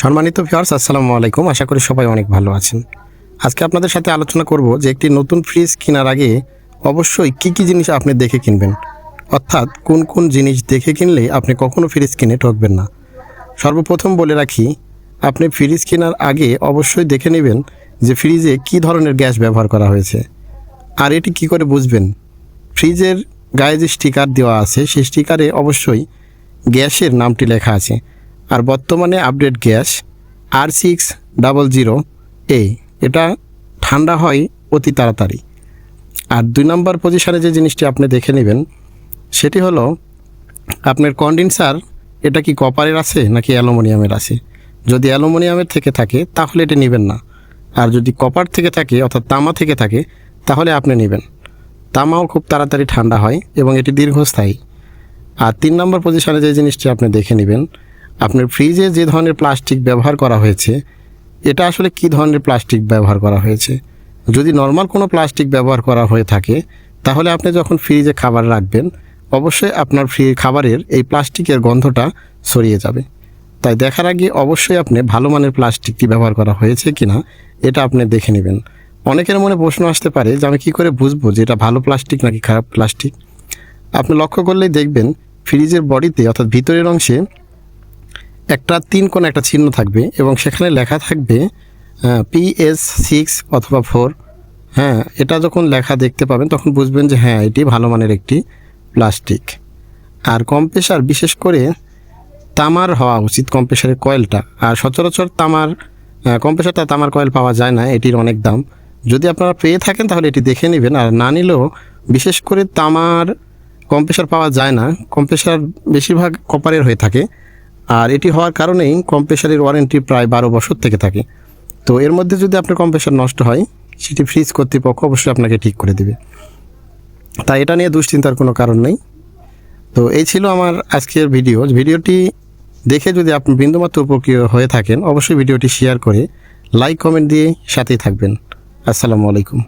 সম্মানিত ভিউয়ার্স, আসসালামু আলাইকুম। আশা করি সবাই অনেক ভালো আছেন। আজকে আপনাদের সাথে আলোচনা করব যে একটি নতুন ফ্রিজ কেনার আগে অবশ্যই কী কী জিনিস আপনি দেখে কিনবেন, অর্থাৎ কোন কোন জিনিস দেখে কিনলে আপনি কখনো ফ্রিজ কিনে ঠকবেন না। সর্বপ্রথম বলে রাখি, আপনি ফ্রিজ কেনার আগে অবশ্যই দেখে নেবেন যে ফ্রিজে কী ধরনের গ্যাস ব্যবহার করা হয়েছে। আর এটি কী করে বুঝবেন? ফ্রিজের গায়ে যে স্টিকার দেওয়া আছে সেই স্টিকারে অবশ্যই গ্যাসের নামটি লেখা আছে। আর বর্তমানে আপডেট গ্যাস R600A, এটা ঠান্ডা হয় অতি তাড়াতাড়ি। আর 2 নম্বর পজিশনে যে জিনিসটি আপনি দেখে নেবেন সেটি হলো আপনার কন্ডেন্সার, এটা কি কপারের আছে নাকি অ্যালুমিনিয়ামের আছে। যদি অ্যালুমিনিয়ামের থেকে থাকে তাহলে এটা নেবেন না, আর যদি কপার থেকে থাকে অর্থাৎ তামা থেকে থাকে তাহলে আপনি নেবেন। তামাও খুব তাড়াতাড়ি ঠান্ডা হয় এবং এটি দীর্ঘস্থায়ী। আর 3 নম্বর পজিশনে যে জিনিসটি আপনি দেখে নেবেন, আপনার ফ্রিজে যে ধরনের প্লাস্টিক ব্যবহার করা হয়েছে এটা আসলে কী ধরনের প্লাস্টিক ব্যবহার করা হয়েছে। যদি নর্মাল কোনো প্লাস্টিক ব্যবহার করা হয়ে থাকে তাহলে আপনি যখন ফ্রিজে খাবার রাখবেন অবশ্যই আপনার খাবারের এই প্লাস্টিকের গন্ধটা ছড়িয়ে যাবে। তাই দেখার আগে অবশ্যই আপনি ভালো মানের প্লাস্টিকটি ব্যবহার করা হয়েছে কিনা এটা আপনি দেখে নেবেন। অনেকের মনে প্রশ্ন আসতে পারে যে আমি কী করে বুঝবো যে এটা ভালো প্লাস্টিক নাকি খারাপ প্লাস্টিক। আপনি লক্ষ্য করলেই দেখবেন ফ্রিজের বডিতে অর্থাৎ ভিতরের অংশে একটা 3 কোণ একটা চিহ্ন থাকবে এবং সেখানে লেখা থাকবে PS6 অথবা 4। এটা যখন লেখা দেখতে পাবেন তখন বুঝবেন যে এটি ভালো মানের একটি প্লাস্টিক। আর কম্প্রেসার, বিশেষ করে তামার হওয়া উচিত কম্প্রেসারের কয়েলটা। আর সচরাচর কম্প্রেসারটা তামার কয়েল পাওয়া যায় না, এটির অনেক দাম। যদি আপনারা পেয়ে থাকেন তাহলে এটি দেখে নেবেন। আর না নিলেও বিশেষ করে তামার কম্প্রেসার পাওয়া যায় না, কম্প্রেসার বেশিরভাগ কপারের হয়ে থাকে। আর এটি হওয়ার কারণেই কম্প্রেসারের ওয়ারেন্টি প্রায় 12 বছর থেকে থাকে। তো এর মধ্যে যদি আপনার কম্প্রেসার নষ্ট হয় সেটি ফ্রিজ কর্তৃপক্ষ অবশ্যই আপনাকে ঠিক করে দেবে। তাই এটা নিয়ে দুশ্চিন্তার কোনো কারণ নেই। তো এই ছিল আমার আজকের ভিডিওটি দেখে যদি আপনি বিন্দুমাত্র উপকৃত হয়ে থাকেন অবশ্যই ভিডিওটি শেয়ার করে লাইক কমেন্ট দিয়ে সাথেই থাকবেন। আসসালামু আলাইকুম।